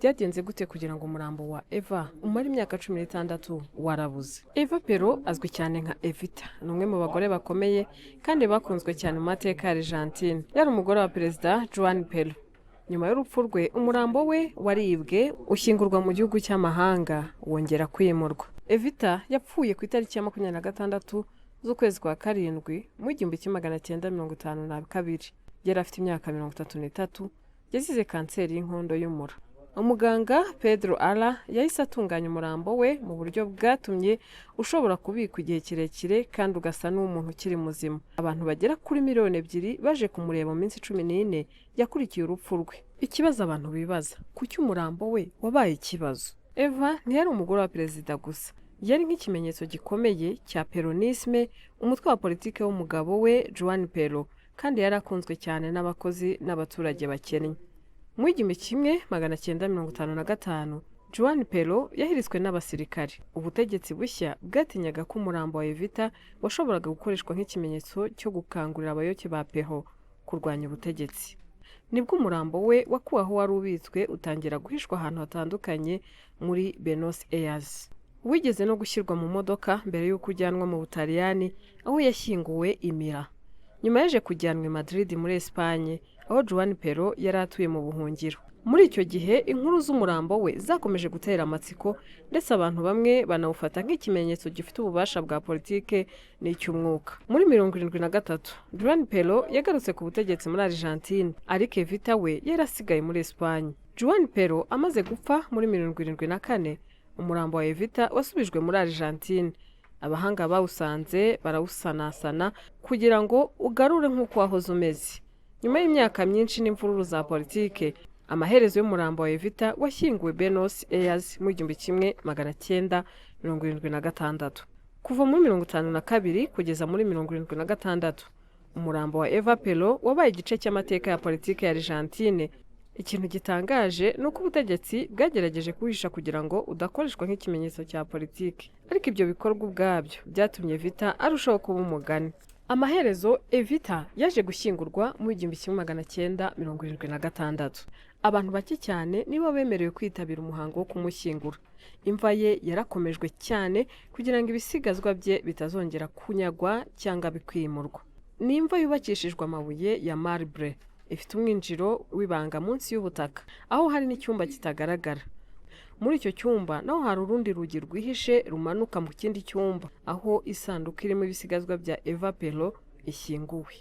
Byagenze gute kugira ngo umurambo wa Eva umare imyaka 16 warabuze? Eva Perón azwi cyane nka Evita, ni umwe mu bagore bakomeye kandi bakunzwe cyane mu mateka ya Argentine. Yari umugore wa Perezida Juan Perón. Nyuma y'urupfu rwe, umurambo we waribwe ushyingurwa mu gihugu cy'amahanga wongera kwimurwa. Evita yapfuye ku itariki ya 26 z'ukwezi kwa karindwi mu 1952. Yari afite imyaka 33, yazize kanseri y'inkondo y'umura. Umuganga Pedro Ara yahise atunganya umurambo we mu buryo bwatumye ushobora kubikwa igihe kirekire kandi ugasa n'umuntu ukiri muzima. Abantu bagera kuri miliyoni 2 baje kumureba mu minsi 14 yakurikiye urupfu rwe. Ikibazo abantu bibaza, kuki umurambo we wabaye ikibazo? Eva ntiyari umugore wa perezida gusa, yari nk'ikimenyetso gikomeye cya peronisme, umutwe wa politike w'umugabo we Juan Perón, kandi yari akunzwe cyane n'abakozi n'abaturage bakennye. Mu 1955, Juan Perón yahiriswe n'abasirikare. Ubutegetsi bushya bwatinyaga ko umurambo wa Evita washoboraga gukoreshwa nk'ikimenyetso cyo gukangurira abayoboke ba Perón kurwanya ubutegetsi. Nibwo umurambo we wakuwe aho wari ubitswe utangira guhishwa ahantu hatandukanye muri Buenos Aires. Wigeze no gushyirwa mu modoka mbere y'uko ujyanwa mu Butaliyani, aho yashyinguwe imira. Nyuma yaje kujyanwa i Madrid muri Espagne, aho Juan Perón yari atuye mu buhungiro. Muri icyo gihe inkuru z'umurambo we zakomeje gutera amatsiko, ndetse abantu bamwe banawufata nk'ikimenyetso gifite ububasha bwa politike n'icy'umwuka. Muri 1973, Juan Perón yagarutse ku butegetsi muri Argentine, ariko Evita we yari asigaye muri Espagne. Juan Perón amaze gupfa muri 1974, umurambo wa Evita wasubijwe muri Argentine. Abahanga bawusanze barawusanasana kugira ngo ugarure nk'uko wahoze umeze. Nyuma y'imyaka myinshi n'imvururu za politike, amaherezo y'umurambo wa Evita washyinguwe Buenos Aires mu 1976. Kuva muri 1952 kugeza muri 1976, umurambo wa Eva Perón wabaye igice cy'amateka ya politike ya Argentine. Ikintu gitangaje ni uko ubutegetsi bwagerageje kuhisha kugira ngo udakoreshwa nk'ikimenyetso cya politike, ariko ibyo bikorwa ubwabyo byatumye Evita arushaho kuba umugani. Amaherezo Evita yaje gushyingurwa mu 1976. Abantu bake cyane nibo bemerewe kwitabira umuhango wo kumushyingura. Imva ye yarakomejwe cyane kugira ngo ibisigazwa bye bitazongera kunyagwa cyangwa bikwimurwa. Ni imva yubakishijwe amabuye ya marbre, ifite umwinjiro w'ibanga munsi y'ubutaka, aho hari n'icyumba kitagaragara. Muri icyo cyumba naho hari urundi rugi rwihishe rumanuka mu kindi cyumba, aho isanduku irimo ibisigazwa bya Eva Perón ishyinguwe.